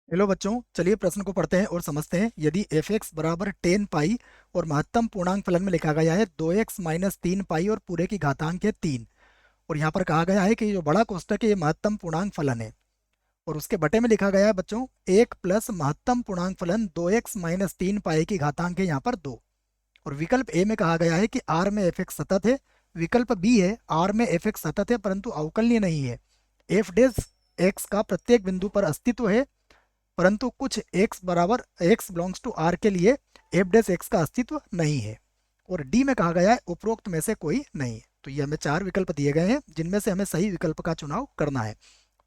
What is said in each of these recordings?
Hello बच्चों, चलिए प्रश्न को पढ़ते हैं और समझते हैं। यदि एफ एक्स बराबर 10 पाई और महत्तम पूर्णांक फलन में लिखा गया है 2x माइनस 3 पाई और पूरे की घातांक है 3, और यहाँ पर कहा गया है कि जो बड़ा कोष्टक है ये महत्तम पूर्णांक फलन है, और उसके बटे में लिखा गया है बच्चों 1 प्लस महत्तम पूर्णांक फलन 2x माइनस 3 पाई की घातांक है यहाँ पर 2। और विकल्प ए में कहा गया है कि आर में एफ एक्स सतत है। विकल्प बी है आर में एफ एक्स सतत है परंतु अवकलनीय नहीं है। एफ डेस एक्स का प्रत्येक बिंदु पर अस्तित्व है परंतु कुछ x बराबर x बिलोंग्स टू r के लिए एफ डेस एक्स का अस्तित्व नहीं है। और डी में कहा गया है उपरोक्त में से कोई नहीं है। तो ये हमें चार विकल्प दिए गए हैं जिनमें से हमें सही विकल्प का चुनाव करना है।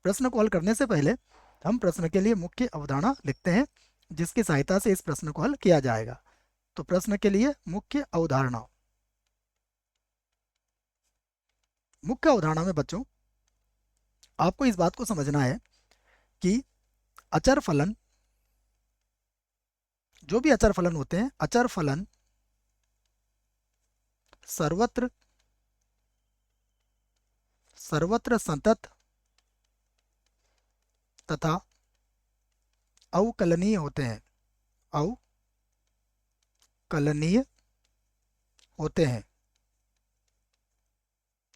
प्रश्न को हल करने से पहले हम प्रश्न के लिए मुख्य अवधारणा लिखते हैं जिसकी सहायता से इस प्रश्न को हल किया जाएगा। तो प्रश्न के लिए मुख्य अवधारणा। मुख्य अवधारणा में बच्चों आपको इस बात को समझना है कि अचर फलन, जो भी अचर फलन होते हैं, अचर फलन सर्वत्र सर्वत्र संतत तथा अवकलनीय होते हैं। अवकलनीय होते हैं।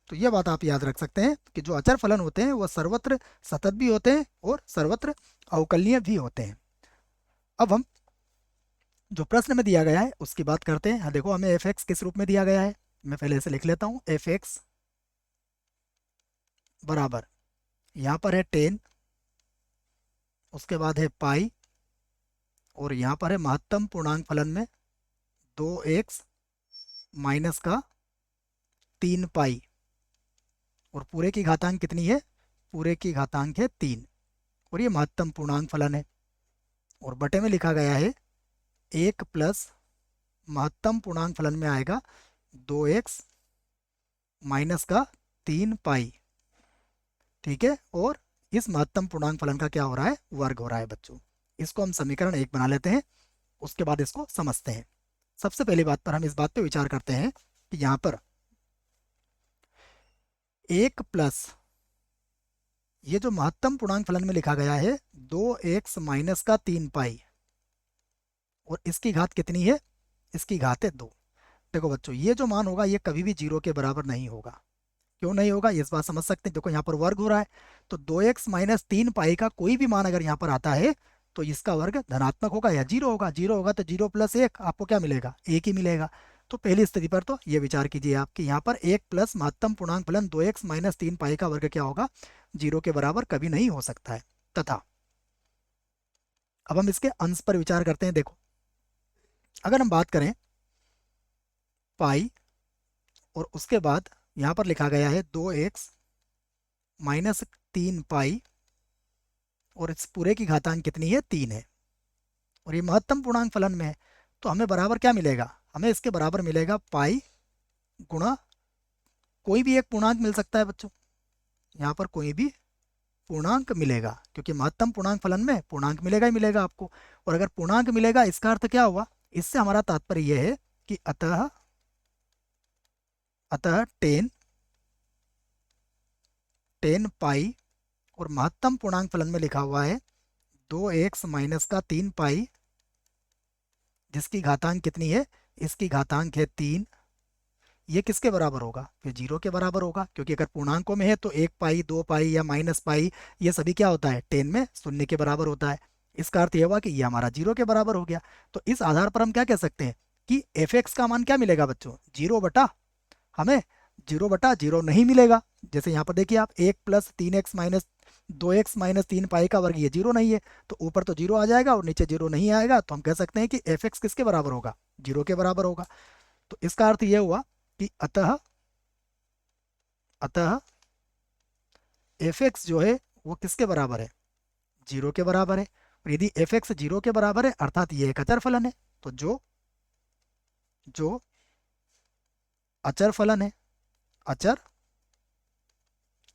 तो यह बात आप याद रख सकते हैं कि जो अचर फलन होते हैं वह सर्वत्र सतत भी होते हैं और सर्वत्र अवकलनीय भी होते हैं। अब हम जो प्रश्न में दिया गया है उसकी बात करते हैं। हाँ देखो, हमें एफ एक्स किस रूप में दिया गया है, मैं पहले इसे लिख लेता हूँ। एफ एक्स बराबर यहाँ पर है 10, उसके बाद है पाई, और यहाँ पर है महत्तम पूर्णांक फलन में 2x माइनस का 3 पाई, और पूरे की घातांक कितनी है, पूरे की घातांक है 3, और ये महत्तम पूर्णांक फलन है। और बटे में लिखा गया है 1 प्लस महत्तम पूर्णांक फलन में आएगा 2x माइनस का 3 पाई। ठीक है, और इस महत्तम पूर्णांक फलन का क्या हो रहा है, वर्ग हो रहा है बच्चों। इसको हम समीकरण 1 बना लेते हैं, उसके बाद इसको समझते हैं। सबसे पहली बात पर हम इस बात पे विचार करते हैं कि यहाँ पर 1 प्लस ये जो महत्तम पूर्णांक फलन में लिखा गया है 2x माइनस का 3 पाई, और इसकी घात कितनी है, इसकी घात है 2। देखो बच्चों, ये जो मान होगा ये कभी भी जीरो के बराबर नहीं होगा। क्यों नहीं होगा, इस बात समझ सकते हैं। देखो यहाँ पर वर्ग हो रहा है, तो 2x माइनस 3 पाई का कोई भी मान अगर यहाँ पर आता है तो इसका वर्ग धनात्मक होगा या जीरो होगा। जीरो होगा तो 0 प्लस 1 आपको क्या मिलेगा, 1 ही मिलेगा। तो पहली स्थिति पर तो ये विचार कीजिए आप कि यहाँ पर 1 प्लस महत्तम पूर्णांक फलन 2x माइनस 3 पाई का वर्ग क्या होगा, जीरो के बराबर कभी नहीं हो सकता है। तथा अब हम इसके अंश पर विचार करते हैं। देखो, अगर हम बात करें पाई, और उसके बाद यहाँ पर लिखा गया है 2x माइनस 3 पाई, और इस पूरे की घातांक कितनी है, 3 है, और ये महत्तम पूर्णांक फलन में है। तो हमें बराबर क्या मिलेगा, हमें इसके बराबर मिलेगा पाई गुणा कोई भी एक पूर्णांक मिल सकता है बच्चों। यहाँ पर कोई भी पूर्णांक मिलेगा क्योंकि महत्तम पूर्णांक फलन में पूर्णांक मिलेगा ही मिलेगा आपको। और अगर पूर्णांक मिलेगा इसका अर्थ क्या हुआ, इससे हमारा तात्पर्य यह है कि अतः अतः 10 पाई, और महत्तम पूर्णांक फलन में लिखा हुआ है 2x माइनस का 3 पाई, जिसकी घातांक कितनी है, इसकी घातांक है 3। ये किसके बराबर होगा, फिर जीरो के बराबर होगा, क्योंकि अगर पूर्णांकों में है तो 1 पाई 2 पाई या माइनस पाई ये सभी क्या होता है, 10 में शून्य के बराबर होता है। इसका अर्थ यह हुआ कि ये हमारा जीरो के बराबर हो गया। तो इस आधार पर हम क्या कह सकते हैं कि एफ एक्स का मान क्या मिलेगा बच्चों, जीरो बटा, हमें जीरो बटा जीरो नहीं मिलेगा। जैसे यहाँ पर देखिए आप 1 plus 3x minus 2x minus 3 पाई का वर्ग, ये जीरो नहीं है, तो ऊपर तो जीरो आ जाएगा और नीचे जीरो नहीं आएगा, तो हम कह सकते हैं कि एफ एक्स किसके बराबर होगा, जीरो के बराबर होगा। तो इसका अर्थ यह हुआ कि अतः अतः एफ एक्स जो है वो किसके बराबर है, जीरो के बराबर है। और यदि एफ एक्स जीरो के बराबर है अर्थात ये एक अचर फलन है, तो जो जो अचर फलन है, अचर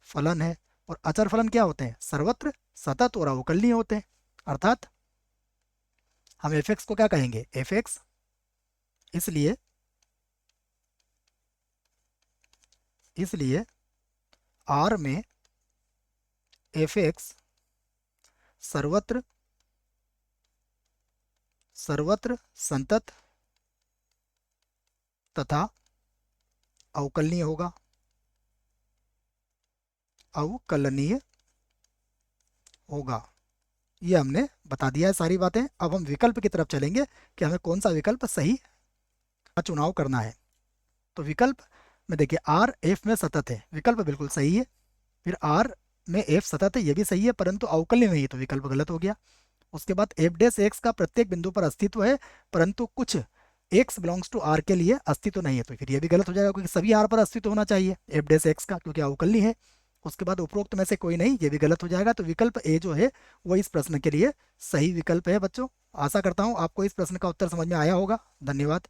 फलन है, और अचर फलन क्या होते हैं, सर्वत्र सतत और अवकलनीय होते हैं। अर्थात हम एफ एक्स को क्या कहेंगे, एफ एक्स, इसलिए इसलिए आर में एफ एक्स सर्वत्र सर्वत्र संतत तथा अवकलनीय होगा, अवकलनीय होगा। ये हमने बता दिया है सारी बातें। अब हम विकल्प की तरफ चलेंगे कि हमें कौन सा विकल्प सही चुनाव करना है। तो विकल्प में देखिए आर एफ में सतत है, विकल्प बिल्कुल सही है। फिर आर में एफ सतत है, ये भी सही है, परंतु अवकलनीय नहीं है, तो विकल्प गलत हो गया। उसके बाद एफ डैश एक्स का प्रत्येक बिंदु पर अस्तित्व है, परंतु कुछ एक्स बिलोंग्स टू आर के लिए अस्तित्व नहीं है, तो फिर ये भी गलत हो जाएगा, क्योंकि सभी आर पर अस्तित्व होना चाहिए एफ डैश एक्स का, क्योंकि अवकलनीय है। उसके बाद उपरोक्त में से कोई नहीं, ये भी गलत हो जाएगा। तो विकल्प ए जो है वो इस प्रश्न के लिए सही विकल्प है बच्चों। आशा करता हूँ आपको इस प्रश्न का उत्तर समझ में आया होगा। धन्यवाद।